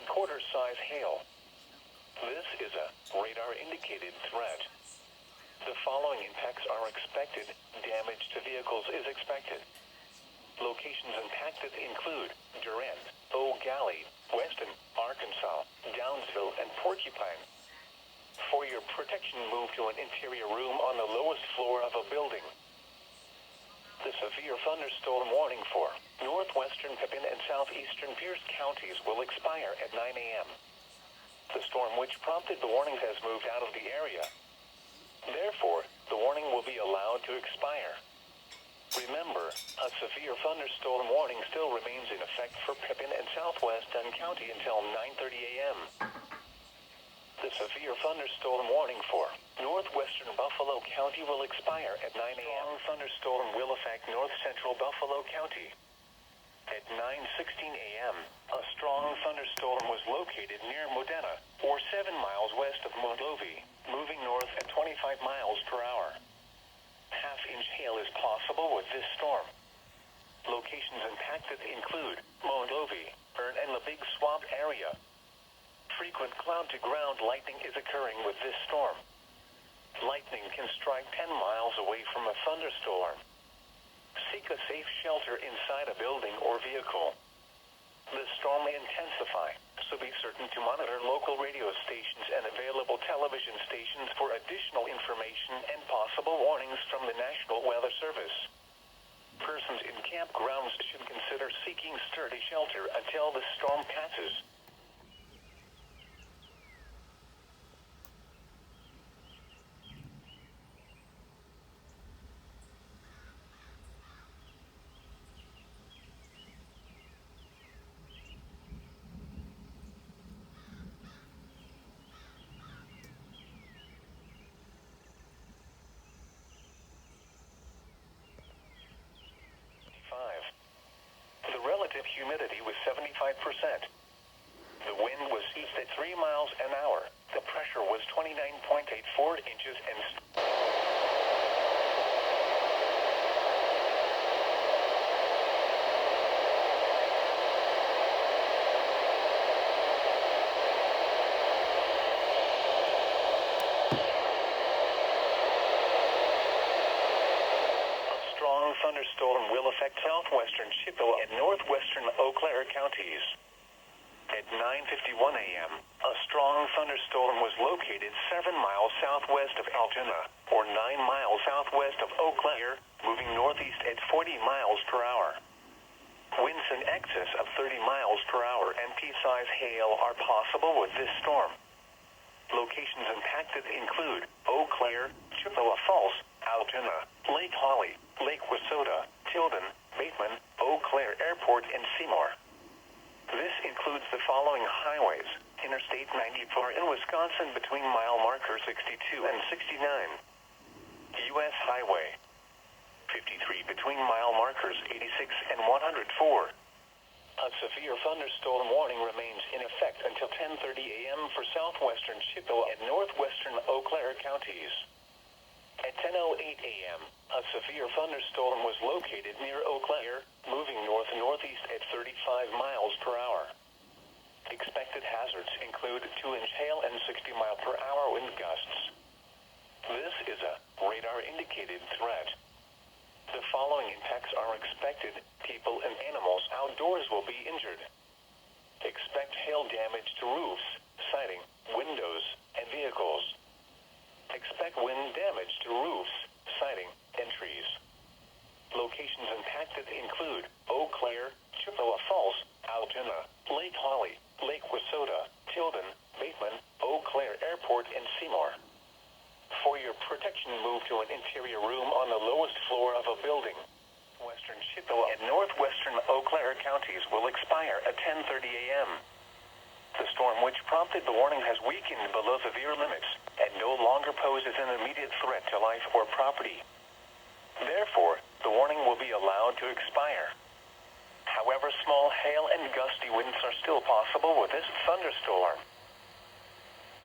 3/4 size hail. This is a radar-indicated threat. The following impacts are expected. Damage to vehicles is expected. Locations impacted include Durant, Eau Gallie, Weston, Arkansas, Downsville, and Porcupine. For your protection, move to an interior room on the lowest floor of a building. The severe thunderstorm warning for northwestern Pepin and southeastern Pierce counties will expire at 9 a.m. The storm which prompted the warnings has moved out of the area. Therefore, the warning will be allowed to expire. Remember, a severe thunderstorm warning still remains in effect for Pepin and southwest Dunn County until 9:30 a.m. The severe thunderstorm warning for northwestern Buffalo County will expire at 9 a.m. Thunderstorm will affect north central Buffalo County. At 9:16 a.m., a strong thunderstorm was located near Modena, or 7 miles west of Mondovi, moving north at 25 miles per hour. Half-inch hail is possible with this storm. Locations impacted include Mondovi, Bern, and the Big Swamp area. Frequent cloud-to-ground lightning is occurring with this storm. Lightning can strike 10 miles away from a thunderstorm. Seek a safe shelter inside a building or vehicle. The storm may intensify, so be certain to monitor local radio stations and available television stations for additional information and possible warnings from the National Weather Service. Persons in campgrounds should consider seeking sturdy shelter until the storm passes. The relative humidity was 75%. The wind was east at 3 miles an hour. The pressure was 29.84 inches and thunderstorm will affect southwestern Chippewa and northwestern Eau Claire counties. At 9:51 a.m., a strong thunderstorm was located 7 miles southwest of Altoona, or 9 miles southwest of Eau Claire, moving northeast at 40 miles per hour. Winds in excess of 30 miles per hour and pea-size hail are possible with this storm. Locations impacted include Eau Claire, Chippewa Falls, Altoona, Lake Holly, Lake Wissota, Tilden, Bateman, Eau Claire Airport, and Seymour. This includes the following highways: Interstate 94 in Wisconsin between mile marker 62 and 69. U.S. Highway 53 between mile markers 86 and 104. A severe thunderstorm warning remains in effect until 10:30 a.m. for southwestern Chippewa and northwestern Eau Claire counties. At 10:08 a.m., a severe thunderstorm was located near Eau Claire, moving north-northeast at 35 miles per hour. Expected hazards include 2-inch hail and 60-mile-per-hour wind gusts. This is a radar-indicated threat. The following impacts are expected. People and animals outdoors will be injured. Expect hail damage to roofs, siding, windows, and vehicles. Expect wind damage to roofs, siding, and trees. Locations impacted include Eau Claire, Chippewa Falls, Altoona, Lake Holly, Lake Wissota, Tilden, Bateman, Eau Claire Airport, and Seymour. For your protection, move to an interior room on the lowest floor of a building. Western Chippewa and northwestern Eau Claire counties will expire at 10:30 a.m. The storm which prompted the warning has weakened below severe limits and no longer poses an immediate threat to life or property. Therefore, the warning will be allowed to expire. However, small hail and gusty winds are still possible with this thunderstorm.